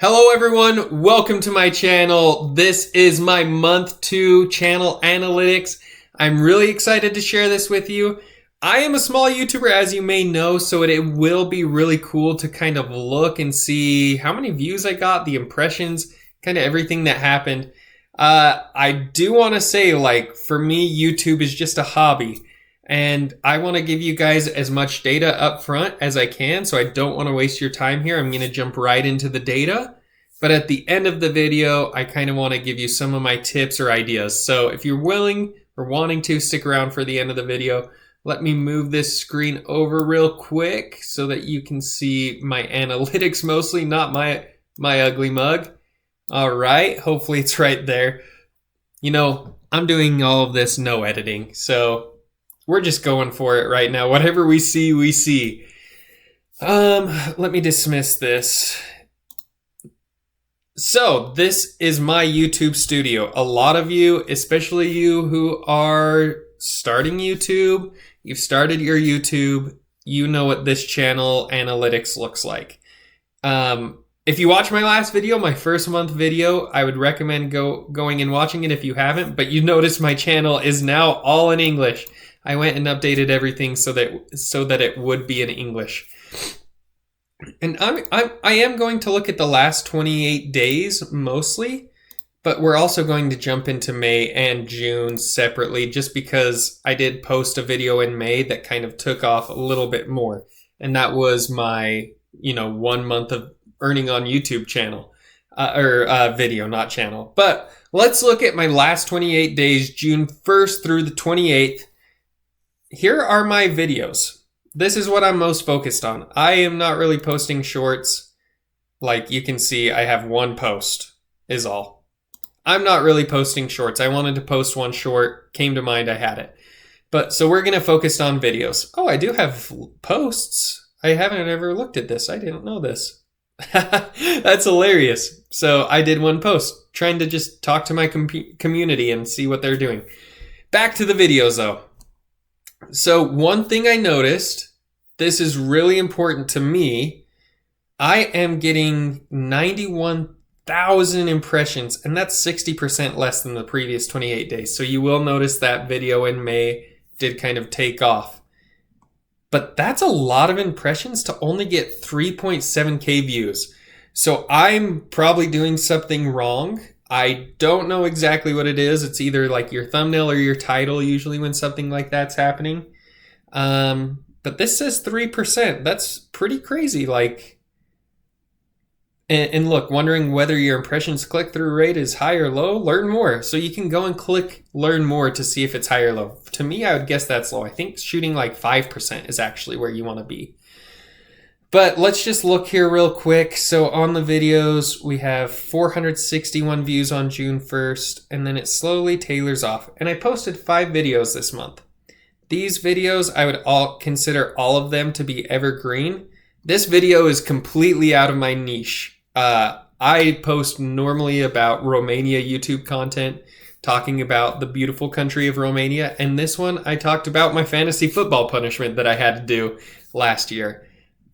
Hello everyone, welcome to my channel. This is my month 2 channel analytics. I'm really excited to share this with you. I am a small YouTuber, as you may know, so it will be really cool to kind of look and see how many views I got, the impressions, kind of everything that happened. I do want to say, for me, YouTube is just a hobby. And I want to give you guys as much data up front as I can, so I don't want to waste your time here. I'm going to jump right into the data. But at the end of the video, I kind of want to give you some of my tips or ideas. So if you're willing or wanting to stick around for the end of the video, let me move this screen over real quick so that you can see my analytics mostly, not my ugly mug. All right, hopefully it's right there. You know, I'm doing all of this no editing, so we're just going for it right now. Whatever we see, we see. Let me dismiss this. So this is my YouTube studio. A lot of you, especially you who are starting YouTube, you've started your YouTube, you know what this channel analytics looks like. If you watch my last video, my first month video, I would recommend going and watching it if you haven't, but you notice my channel is now all in English. I went and updated everything so that it would be in English. And I am going to look at the last 28 days mostly, but we're also going to jump into May and June separately just because I did post a video in May that kind of took off a little bit more. And that was my, 1 month of earning on YouTube channel, video, not channel. But let's look at my last 28 days, June 1st through the 28th. Here are my videos. This is what I'm most focused on. I am not really posting shorts. Like you can see, I have one post is all. I'm not really posting shorts. I wanted to post one short, came to mind, I had it. But so we're going to focus on videos. Oh, I do have posts. I haven't ever looked at this. I didn't know this. That's hilarious. So I did one post, trying to just talk to my community and see what they're doing. Back to the videos though. So one thing I noticed, this is really important to me, I am getting 91,000 impressions, and that's 60% less than the previous 28 days. So you will notice that video in May did kind of take off. But that's a lot of impressions to only get 3.7K views. So I'm probably doing something wrong. I don't know exactly what it is. It's either like your thumbnail or your title usually when something like that's happening. But this says 3%. That's pretty crazy. And look, wondering whether your impressions click-through rate is high or low? Learn more. So you can go and click learn more to see if it's high or low. To me, I would guess that's low. I think shooting like 5% is actually where you want to be. But let's just look here real quick. So on the videos, we have 461 views on June 1st, and then it slowly tailors off. And I posted 5 videos this month. These videos, I would consider all of them to be evergreen. This video is completely out of my niche. I post normally about Romania YouTube content, talking about the beautiful country of Romania. And this one, I talked about my fantasy football punishment that I had to do last year.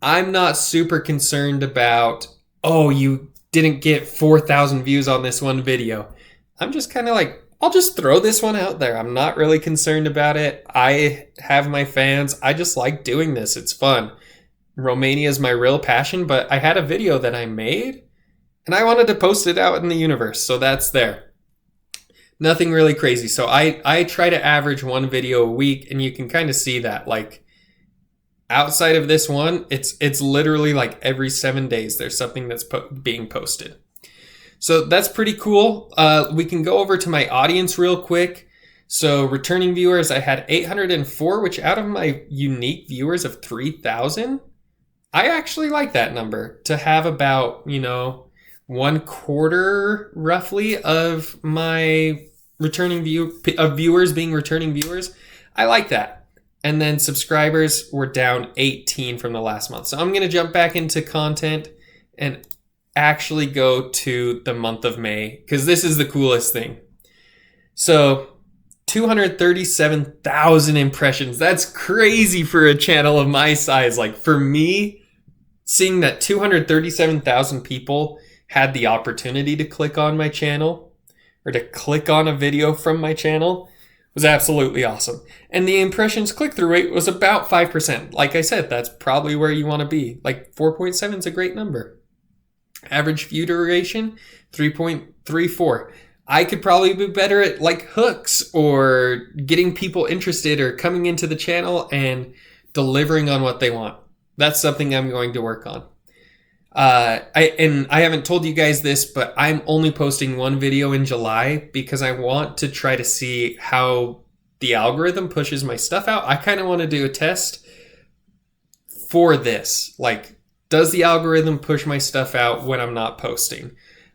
I'm not super concerned about, oh, you didn't get 4,000 views on this one video. I'm just kind of like, I'll just throw this one out there. I'm not really concerned about it. I have my fans. I just like doing this. It's fun. Romania is my real passion, but I had a video that I made and I wanted to post it out in the universe. So that's there. Nothing really crazy. So I try to average one video a week, and you can kind of see that. Outside of this one, it's literally like every 7 days there's something that's being posted. So that's pretty cool. We can go over to my audience real quick. So returning viewers, I had 804, which out of my unique viewers of 3,000, I actually like that number. To have about, 1/4 roughly of my viewers being returning viewers. I like that. And then subscribers were down 18 from the last month. So I'm going to jump back into content and actually go to the month of May, because this is the coolest thing. So 237,000 impressions. That's crazy for a channel of my size. For me, seeing that 237,000 people had the opportunity to click on my channel or to click on a video from my channel was absolutely awesome. And the impressions click-through rate was about 5%. Like I said, that's probably where you want to be. Like 4.7 is a great number. Average view duration, 3.34. I could probably be better at like hooks or getting people interested or coming into the channel and delivering on what they want. That's something I'm going to work on. I haven't told you guys this, but I'm only posting one video in July because I want to try to see how the algorithm pushes my stuff out. I kind of want to do a test for this. Like, does the algorithm push my stuff out when I'm not posting?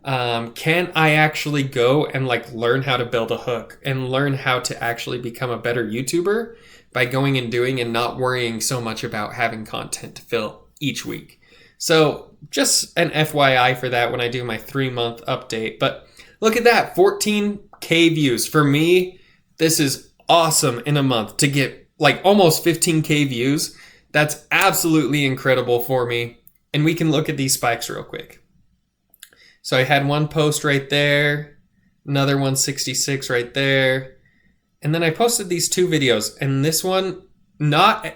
Can I actually go and like learn how to build a hook and learn how to actually become a better YouTuber by going and doing and not worrying so much about having content to fill each week? So just an FYI for that when I do my 3-month update. But look at that, 14K views. For me, this is awesome in a month to get like almost 15K views. That's absolutely incredible for me. And we can look at these spikes real quick. So I had one post right there, another 166 right there. And then I posted these 2 videos, and this one,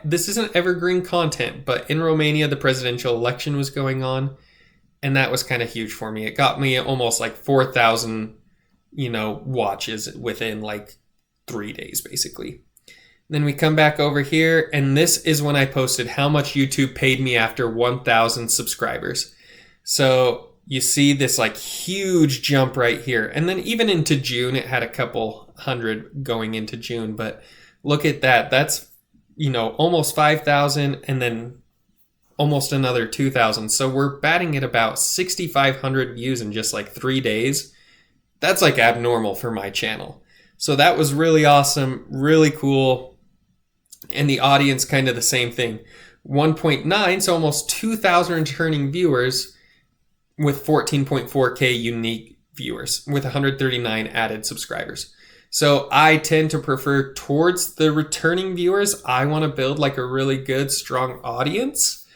this isn't evergreen content, but in Romania, the presidential election was going on, and that was kind of huge for me. It got me almost like 4,000, watches within like 3 days, basically. Then we come back over here, and this is when I posted how much YouTube paid me after 1,000 subscribers. So you see this like huge jump right here. And then even into June, it had a couple hundred going into June, but look at that. That's almost 5,000 and then almost another 2,000. So we're batting at about 6,500 views in just like 3 days. That's like abnormal for my channel. So that was really awesome, really cool. And the audience kind of the same thing. 1.9, so almost 2,000 returning viewers with 14.4K unique viewers with 139 added subscribers. So I tend to prefer towards the returning viewers. I want to build like a really good, strong audience,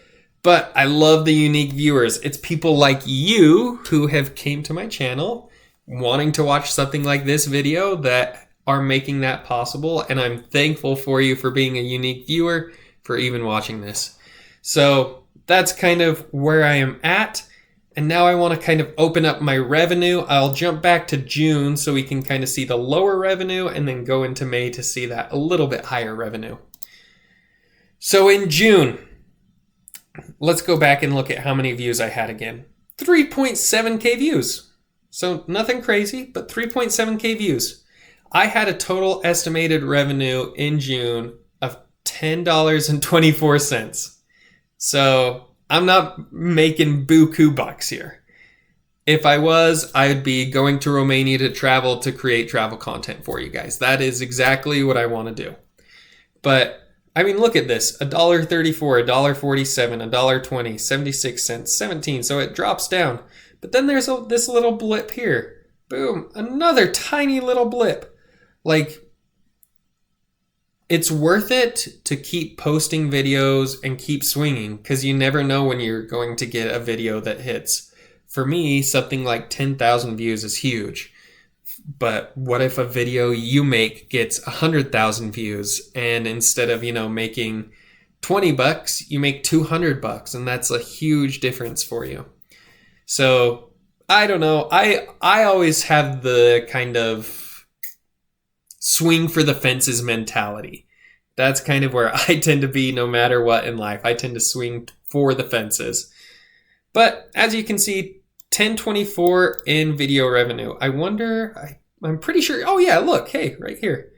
but I love the unique viewers. It's people like you who have came to my channel wanting to watch something like this video that are making that possible. And I'm thankful for you for being a unique viewer, for even watching this. So that's kind of where I am at. And now I want to kind of open up my revenue. I'll jump back to June so we can kind of see the lower revenue and then go into May to see that a little bit higher revenue. So in June, let's go back and look at how many views I had again. 3.7K views. So nothing crazy, but 3.7K views. I had a total estimated revenue in June of $10.24. So I'm not making buku bucks here. If I was, I'd be going to Romania to travel to create travel content for you guys. That is exactly what I want to do. But I mean, look at this, $1.34, $1.47, $1.20, 76 cents, 17. So it drops down. But then there's this little blip here. Boom, another tiny little blip. Like, it's worth it to keep posting videos and keep swinging because you never know when you're going to get a video that hits. For me, something like 10,000 views is huge. But what if a video you make gets 100,000 views and instead of, making 20 bucks, you make 200 bucks, and that's a huge difference for you. So, I don't know. I always have the kind of swing for the fences mentality. That's kind of where I tend to be no matter what in life. I tend to swing for the fences. But as you can see, 1024 in video revenue. I wonder, I'm pretty sure, oh yeah, look, hey, right here.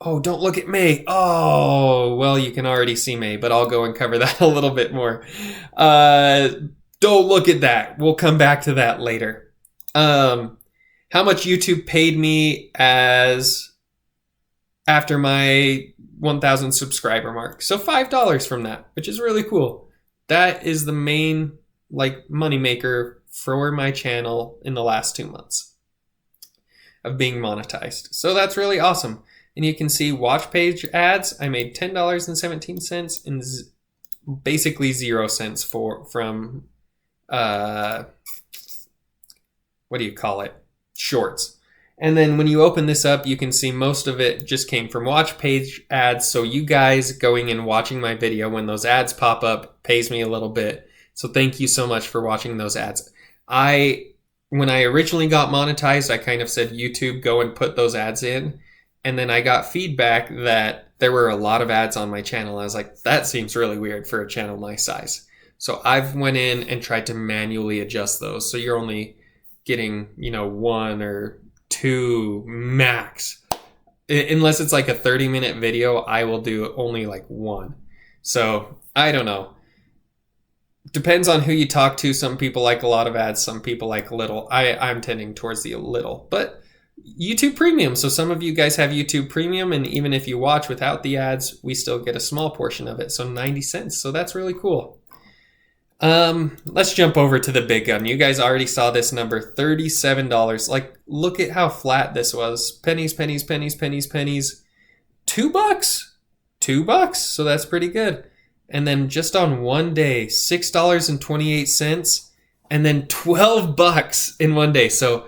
Oh, don't look at May. Oh, well, you can already see May, but I'll go and cover that a little bit more. Don't look at that. We'll come back to that later. How much YouTube paid me after my 1,000 subscriber mark. So $5 from that, which is really cool. That is the main money maker for my channel in the last 2 months of being monetized. So that's really awesome. And you can see watch page ads. I made $10.17 and basically 0 cents from what do you call it? Shorts. And then when you open this up, you can see most of it just came from watch page ads. So you guys going and watching my video when those ads pop up pays me a little bit. So thank you so much for watching those ads. When I originally got monetized, I kind of said, YouTube, go and put those ads in. And then I got feedback that there were a lot of ads on my channel. I was like, that seems really weird for a channel my size. So I've went in and tried to manually adjust those. So you're only getting, 1 or 2 max. Unless it's like a 30-minute video, I will do only like 1. So I don't know. Depends on who you talk to. Some people like a lot of ads. Some people like little. I'm tending towards the little. But YouTube Premium. So some of you guys have YouTube Premium. And even if you watch without the ads, we still get a small portion of it. So 90 cents. So that's really cool. Let's jump over to the big gun. You guys already saw this number, $37. Like, look at how flat this was. Pennies, pennies, pennies, pennies, pennies. $2? $2. So that's pretty good. And then just on one day, $6.28, and then $12 in one day. So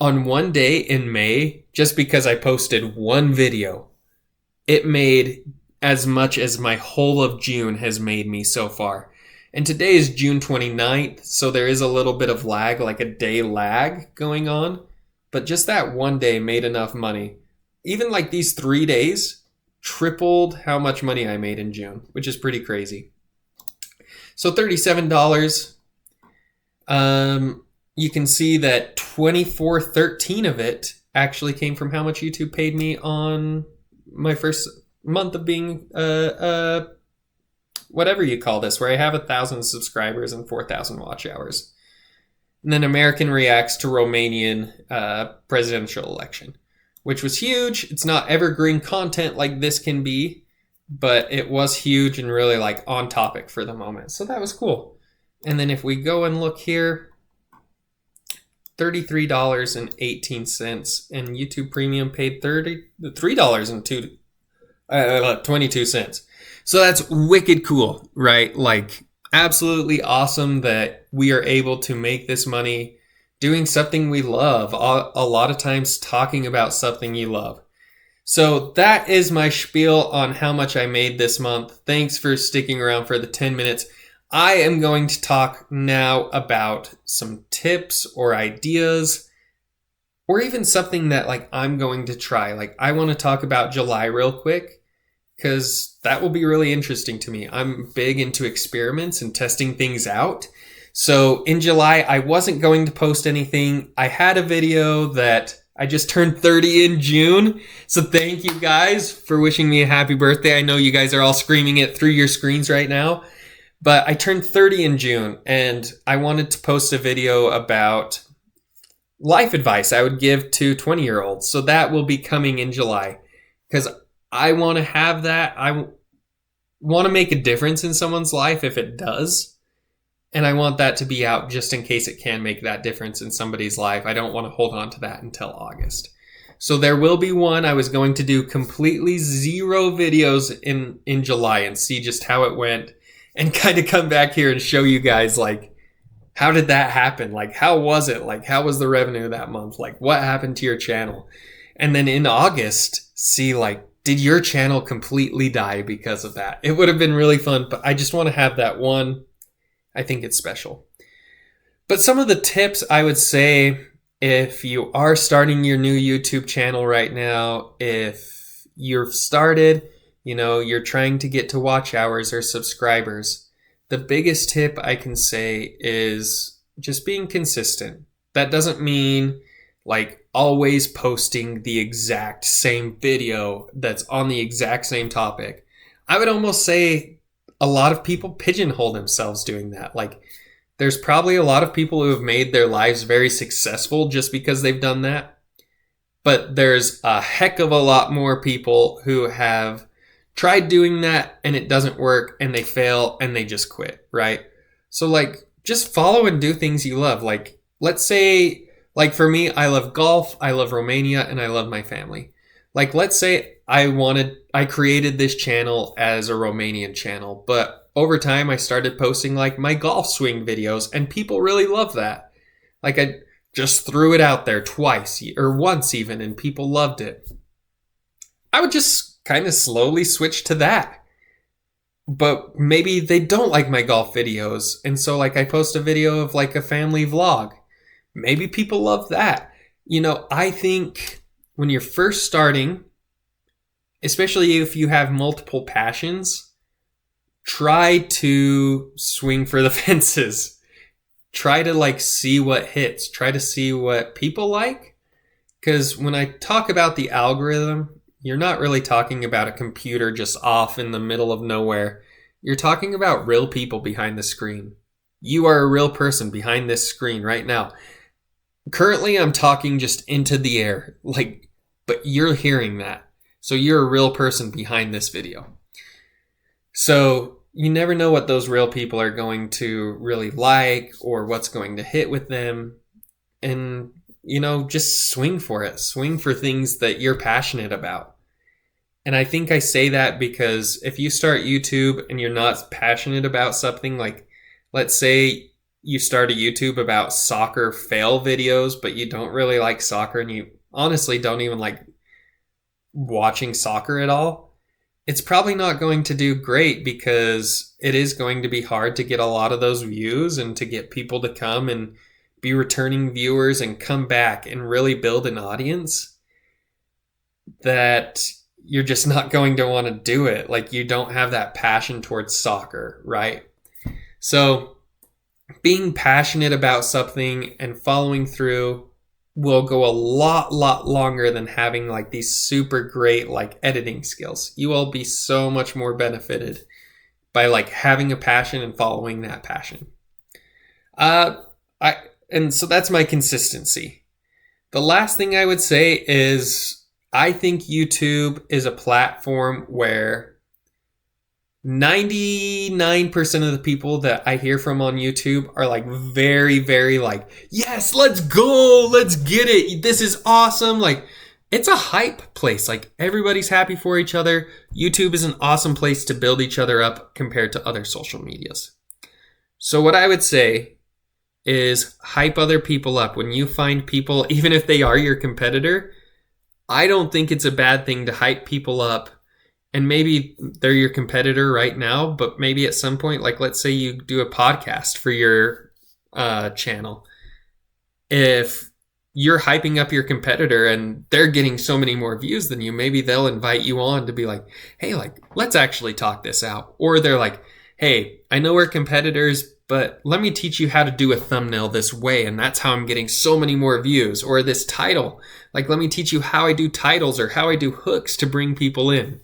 on one day in May, just because I posted one video, it made as much as my whole of June has made me so far. And today is June 29th, so there is a little bit of lag, like a day lag going on. But just that one day made enough money. Even like these 3 days tripled how much money I made in June, which is pretty crazy. So $37. You can see that $24.13 of it actually came from how much YouTube paid me on my first month of being whatever you call this, where I have 1,000 subscribers and 4,000 watch hours. And then American reacts to Romanian presidential election, which was huge. It's not evergreen content like this can be, but it was huge and really like on topic for the moment. So that was cool. And then if we go and look here, $33.18, and YouTube Premium paid $3.22. So that's wicked cool, right? Like, absolutely awesome that we are able to make this money doing something we love. A lot of times talking about something you love. So that is my spiel on how much I made this month. Thanks for sticking around for the 10 minutes. I am going to talk now about some tips or ideas, or even something that like I'm going to try. Like, I want to talk about July real quick, because that will be really interesting to me. I'm big into experiments and testing things out. So in July, I wasn't going to post anything. I had a video that I just turned 30 in June. So thank you guys for wishing me a happy birthday. I know you guys are all screaming it through your screens right now. But I turned 30 in June, and I wanted to post a video about life advice I would give to 20-year-olds. So that will be coming in July, because I want to have that. I want to make a difference in someone's life if it does. And I want that to be out just in case it can make that difference in somebody's life. I don't want to hold on to that until August. So there will be one. I was going to do completely 0 videos in July and see just how it went, and kind of come back here and show you guys, like, how did that happen? Like, how was it? Like, how was the revenue that month? Like, what happened to your channel? And then in August, see, like, did your channel completely die because of that? It would have been really fun, but I just want to have that one. I think it's special. But some of the tips I would say, if you are starting your new YouTube channel right now, if you've started, you're trying to get to watch hours or subscribers, the biggest tip I can say is just being consistent. That doesn't mean like always posting the exact same video that's on the exact same topic. I would almost say a lot of people pigeonhole themselves doing that. Like, there's probably a lot of people who have made their lives very successful just because they've done that. But there's a heck of a lot more people who have tried doing that and it doesn't work, and they fail and they just quit, right? So like, just follow and do things you love. Like, let's say, like for me, I love golf, I love Romania, and I love my family. Like, let's say I created this channel as a Romanian channel, but over time I started posting like my golf swing videos, and people really love that. Like, just threw it out there twice or once even, and people loved it, I would just kind of slowly switch to that. But maybe they don't like my golf videos, and so like I post a video of like a family vlog. Maybe people love that. I think when you're first starting, especially if you have multiple passions, try to swing for the fences. Try to like see what hits. Try to see what people like. Because when I talk about the algorithm, you're not really talking about a computer just off in the middle of nowhere. You're talking about real people behind the screen. You are a real person behind this screen right now. Currently, I'm talking just into the air, but you're hearing that. So you're a real person behind this video. So you never know what those real people are going to really like or what's going to hit with them. And, just swing for it. Swing for things that you're passionate about. And I think I say that because if you start YouTube and you're not passionate about something, like let's say you start a YouTube about soccer fail videos, but you don't really like soccer and you honestly don't even like watching soccer at all, it's probably not going to do great because it is going to be hard to get a lot of those views and to get people to come and be returning viewers and come back and really build an audience, that you're just not going to want to do it. Like you don't have that passion towards soccer, right? So being passionate about something and following through will go a lot longer than having like these super great like editing skills. You will be so much more benefited by like having a passion and following that passion. And so that's my consistency. The last thing I would say is I think YouTube is a platform where 99% of the people that I hear from on YouTube are like very, very like, yes, let's go, let's get it. This is awesome. Like it's a hype place. Like everybody's happy for each other. YouTube is an awesome place to build each other up compared to other social medias. So what I would say is hype other people up. When you find people, even if they are your competitor, I don't think it's a bad thing to hype people up. And maybe they're your competitor right now, but maybe at some point, like let's say you do a podcast for your channel. If you're hyping up your competitor and they're getting so many more views than you, maybe they'll invite you on to be like, hey, like, let's actually talk this out. Or they're like, hey, I know we're competitors, but let me teach you how to do a thumbnail this way. And that's how I'm getting so many more views. Or this title, like, let me teach you how I do titles or how I do hooks to bring people in.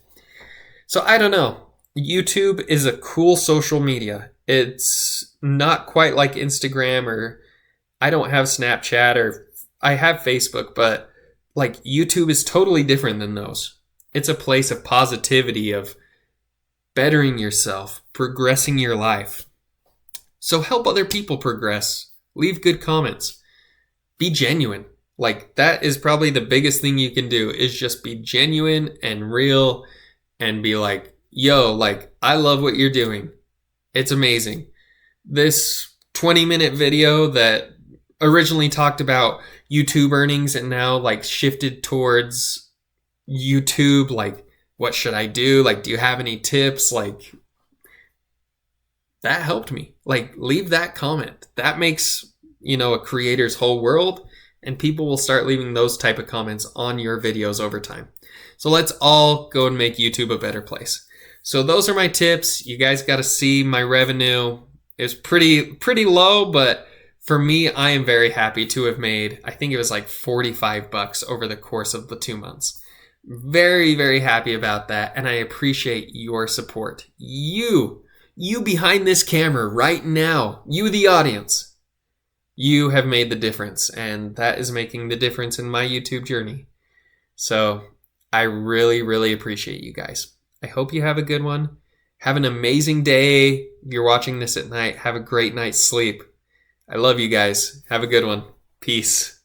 So I don't know. YouTube is a cool social media. It's not quite like Instagram, or I don't have Snapchat, or I have Facebook, but like YouTube is totally different than those. It's a place of positivity, of bettering yourself, progressing your life. So help other people progress. Leave good comments. Be genuine. Like that is probably the biggest thing you can do, is just be genuine and real. And be like, yo, like, I love what you're doing. It's amazing. This 20-minute video that originally talked about YouTube earnings and now like shifted towards YouTube, like, what should I do? Like, do you have any tips? Like, that helped me. Like, leave that comment. That makes, a creator's whole world, and people will start leaving those type of comments on your videos over time. So let's all go and make YouTube a better place. So those are my tips. You guys got to see my revenue is pretty low, but for me, I am very happy to have made, I think it was like $45 over the course of the 2 months. Very, very happy about that. And I appreciate your support. You behind this camera right now, you, the audience, you have made the difference. And that is making the difference in my YouTube journey. So I really, really appreciate you guys. I hope you have a good one. Have an amazing day. If you're watching this at night, have a great night's sleep. I love you guys. Have a good one. Peace.